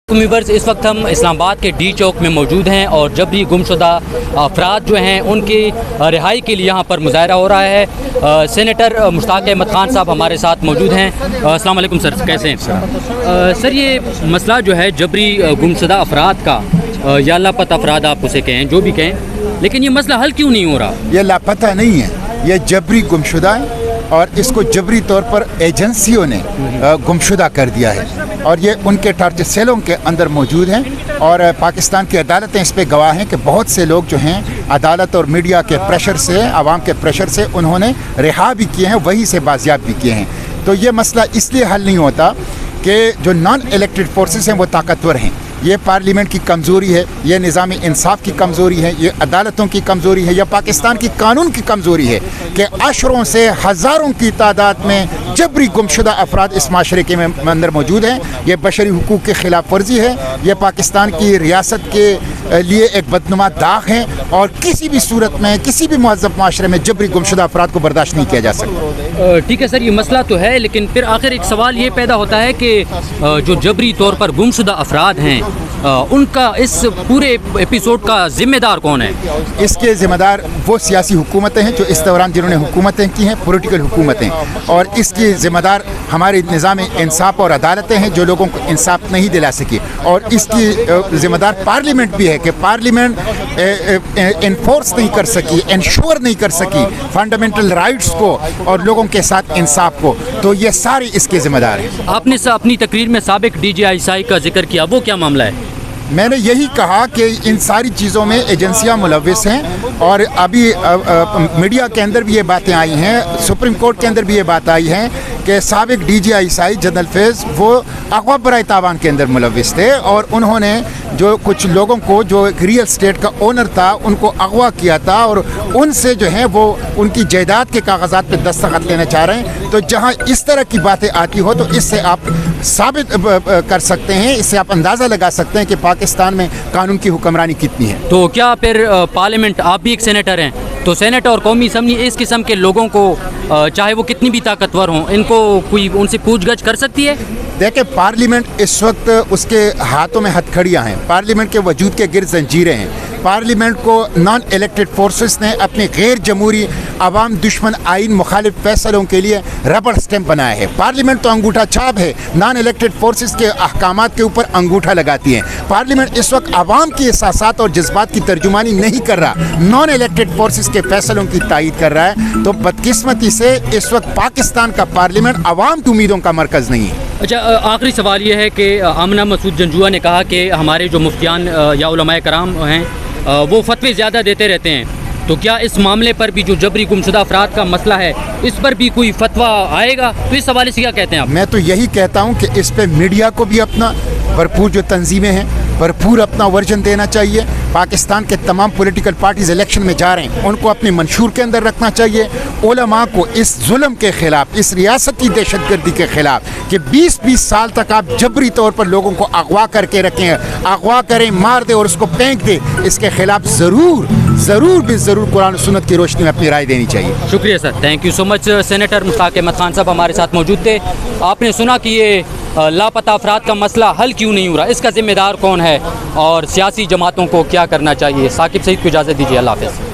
Viewers इस वक्त हम इस्लामाबाद के डी चौक में मौजूद हैं और जबरी गुमशुदा अफराद जो हैं उनकी रिहाई के लिए यहाँ पर मुजाहरा हो रहा है। सेनेटर मुश्ताक अहमद खान साहब हमारे साथ मौजूद हैं। अस्सलाम वालेकुम सर, कैसे हैं सर? ये मसला जो है जबरी गुमशुदा अफराद का या लापता अफराद आप उसे कहें, जो भी कहें, लेकिन ये मसला हल क्यों नहीं हो रहा? ये लापता नहीं है, ये जबरी गुमशुदा है और इसको जबरी तौर पर एजेंसियों ने गुमशुदा कर दिया है और ये उनके टार्चर सेलों के अंदर मौजूद हैं और पाकिस्तान की अदालतें इस पे गवाह हैं कि बहुत से लोग जो हैं अदालत और मीडिया के प्रेशर से, आवाम के प्रेशर से उन्होंने रिहा भी किए हैं, वहीं से बाजियाब भी किए हैं। तो ये मसला इसलिए हल नहीं होता कि जो नॉन इलेक्टेड फोर्सेस हैं वो ताकतवर हैं। ये पार्लियामेंट की कमज़ोरी है, ये निज़ाम इंसाफ की कमज़ोरी है, ये अदालतों की कमज़ोरी है, या पाकिस्तान की कानून की कमज़ोरी है कि अशरों से हज़ारों की तादाद में जबरी गुमशुदा अफराद इस माशरे के अंदर मौजूद हैं। ये बशरी हुकूक की खिलाफ वर्जी है, ये पाकिस्तान की रियासत के लिए एक बदनुमा दाग है और किसी भी सूरत में किसी भी मुहज़्ज़ब माशरे में जबरी गुमशुदा अफराद को बर्दाश्त नहीं किया जा सकता। ठीक है सर, ये मसला तो है, लेकिन फिर आखिर एक सवाल ये पैदा होता है कि जो जबरी तौर पर गुमशुदा अफराद हैं उनका इस पूरे एपिसोड का जिम्मेदार कौन है? इसके ज़िम्मेदार वो सियासी हुकूमतें हैं जो इस दौरान जिन्होंने हुकूमतें की हैं, पॉलिटिकल हुकूमतें, और इसकी ज़िम्मेदार हमारे निज़ाम इंसाफ और अदालतें हैं जो लोगों को इंसाफ नहीं दिला सकी, और इसकी ज़िम्मेदार पार्लियामेंट भी है कि पार्लियामेंट इन्फोर्स नहीं कर सकी, इंश्योर नहीं कर सकी फंडामेंटल राइट्स को और लोगों के साथ इंसाफ को। तो ये सारे इसके ज़िम्मेदार हैं। आपने अपनी तकरीर में साबिक DGI का जिक्र किया, वो क्या मामला है? मैंने यही कहा कि इन सारी चीज़ों में एजेंसियां मुलव्विस हैं और अभी मीडिया के अंदर भी ये बातें आई हैं, सुप्रीम कोर्ट के अंदर भी ये बात आई है कि साबिक DGI जनरल फैज़ वो अगवा बराए तावान के अंदर मुलव्विस थे और उन्होंने जो कुछ लोगों को जो रियल स्टेट का ओनर था उनको अगवा किया था और उनसे जो है वो उनकी जायदाद के कागजात पे दस्तखत लेना चाह रहे हैं। तो जहाँ इस तरह की बातें आती हो तो इससे आप साबित कर सकते हैं, इससे आप अंदाज़ा लगा सकते हैं कि पाकिस्तान में कानून की हुक्मरानी कितनी है। तो क्या फिर पार्लियामेंट, आप भी एक सेनेटर हैं, तो सेनेट और कौमी असम्बली इस किस्म के लोगों को चाहे वो कितनी भी ताकतवर हों, इनको कोई उनसे पूछगछ कर सकती है? देखिए, पार्लियामेंट इस वक्त उसके हाथों में हथकड़ियाँ हैं, पार्लियामेंट के वजूद के गिर्द जंजीरें हैं। पार्लियामेंट को नॉन इलेक्टेड फोर्सेस ने अपने गैर जमहूरी अवाम दुश्मन आइन मुखालिफ फैसलों के लिए रबड़ स्टैंप बनाया है। पार्लियामेंट तो अंगूठा छाप है, नॉन इलेक्टेड फोर्सेस के अहकामात के ऊपर अंगूठा लगाती है। पार्लियामेंट इस वक्त आवाम की एहसासात और जज्बात की तर्जुमानी नहीं कर रहा, नॉन इलेक्टेड फोर्सेस के फैसलों की तायीद कर रहा है। तो बदकिस्मती से इस वक्त पाकिस्तान का पार्लियामेंट आवाम की उम्मीदों का मरकज़ नहीं है। अच्छा, आखिरी सवाल ये है कि आमना मसूद जंजुआ ने कहा कि हमारे जो मुफ्तियान या उलमाए कराम हैं वो फतवे ज़्यादा देते रहते हैं, तो क्या इस मामले पर भी जो जबरी गुमशुदा अफराद का मसला है इस पर भी कोई फतवा आएगा? तो इस हवाले से क्या कहते हैं आप? मैं तो यही कहता हूँ कि इस पर मीडिया को भी अपना भरपूर, जो तंजीमें हैं, भरपूर अपना वर्जन देना चाहिए। पाकिस्तान के तमाम पॉलिटिकल पार्टीज इलेक्शन में जा रहे हैं, उनको अपने मंशूर के अंदर रखना चाहिए। उलमा को इस जुल्म के ख़िलाफ़, इस रियासत की दहशतगर्दी के ख़िलाफ़ कि 20-20 साल तक आप जबरी तौर पर लोगों को अगवा करके रखें, अगवा करें, मार दे और उसको फेंक दे, इसके ख़िलाफ़ ज़रूर कुरान और सुन्नत की रोशनी में अपनी राय देनी चाहिए। शुक्रिया sir, thank you so much. Senator Mushtaq Ahmad Khan साहब हमारे साथ मौजूद थे। आपने सुना कि ये लापता अफराद का मसला हल क्यों नहीं हो रहा, इसका जिम्मेदार कौन है और सियासी जमातों को क्या करना चाहिए। साकिब सईद को इजाज़त दीजिए, अल्लाह हाफ़िज़।